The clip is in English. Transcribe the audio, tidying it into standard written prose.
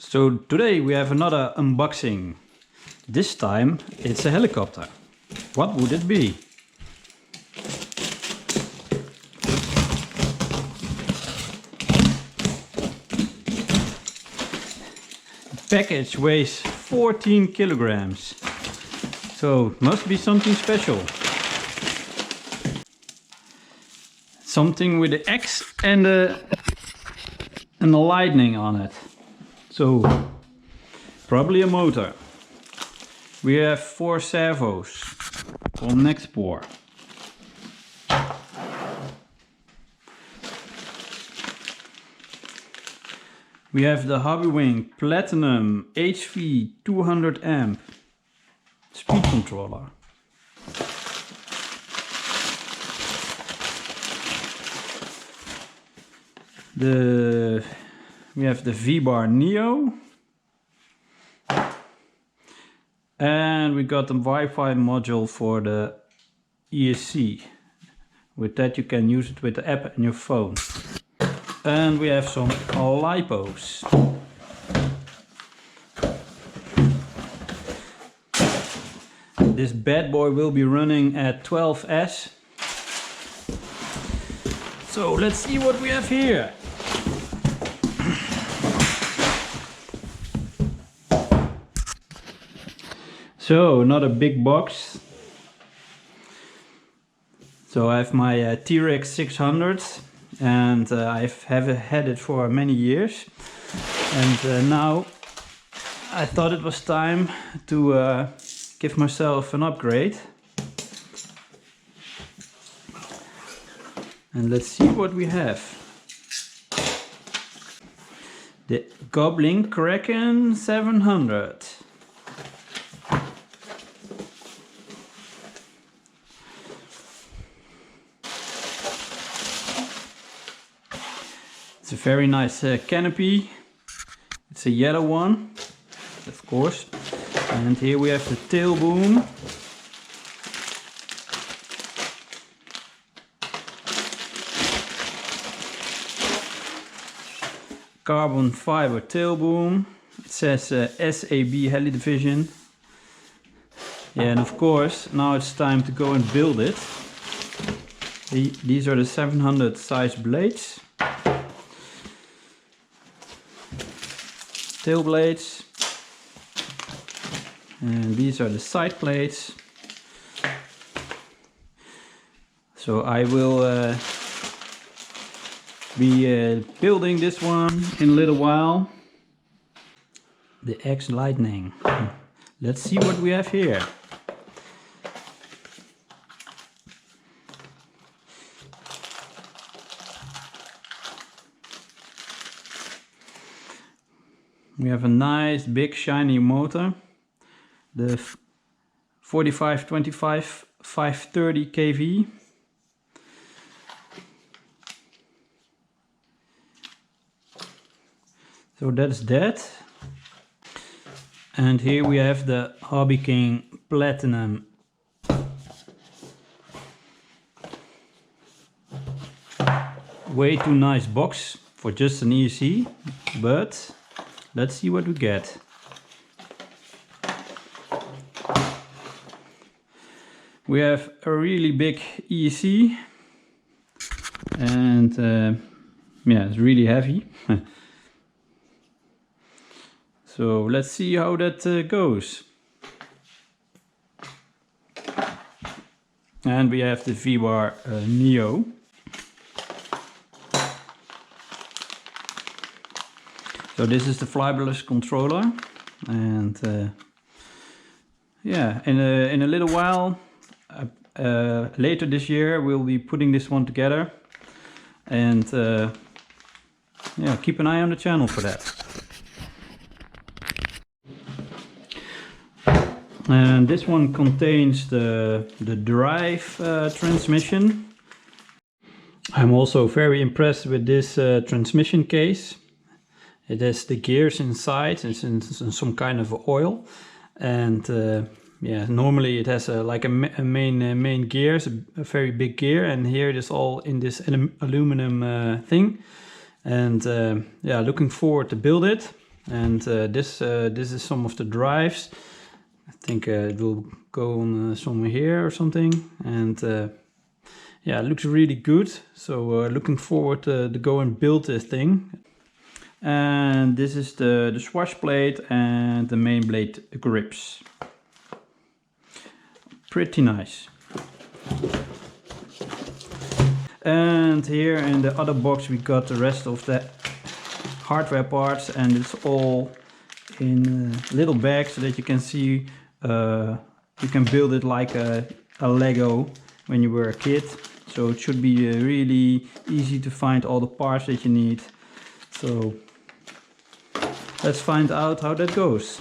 So today we have another unboxing. This time it's a helicopter. What would it be? The package weighs 14 kilograms. So it must be something special. Something with the X and the lightning on it. So probably a motor. We have 4 servos from Nextport. We have the Hobbywing Platinum HV 200 amp speed controller. We have the Vbar Neo. And we got the Wi-Fi module for the ESC. With that you can use it with the app on your phone. And we have some lipos. This bad boy will be running at 12S. So let's see what we have here. So another big box. So I have my Trex 600 and I've had it for many years. And now I thought it was time to give myself an upgrade. And let's see what we have. The Goblin Kraken 700. It's a very nice canopy. It's a yellow one, of course. And here we have the tail boom. Carbon fiber tail boom. It says SAB Heli Division. Yeah, and of course now it's time to go and build it. These are the 700 size blades. Tail blades. And these are the side plates. So I will be building this one in a little while. The X Lightning. Let's see what we have here. We have a nice big shiny motor. The 4525 530 kV. So that's that. And here we have the Hobbywing Platinum. Way too nice box for just an ESC, but let's see what we get. We have a really big ESC and yeah, it's really heavy. So let's see how that goes. And we have the Vbar Neo. So this is the fiberless controller, and yeah, in a little while, later this year, we'll be putting this one together, and yeah, keep an eye on the channel for that. And this one contains the drive transmission. I'm also very impressed with this transmission case. It has the gears inside. It's in some kind of oil, and yeah, normally it has like a main gears, a very big gear, and here it is all in this aluminum thing. And yeah, looking forward to build it. And this is some of the drives. I think it will go on somewhere here or something. And yeah, it looks really good. So looking forward to go and build this thing. And this is the swatch plate and the main blade grips. Pretty nice. And here in the other box we got the rest of the hardware parts, and it's all in little bags so that you can see you can build it like a Lego when you were a kid. So it should be really easy to find all the parts that you need. So let's find out how that goes.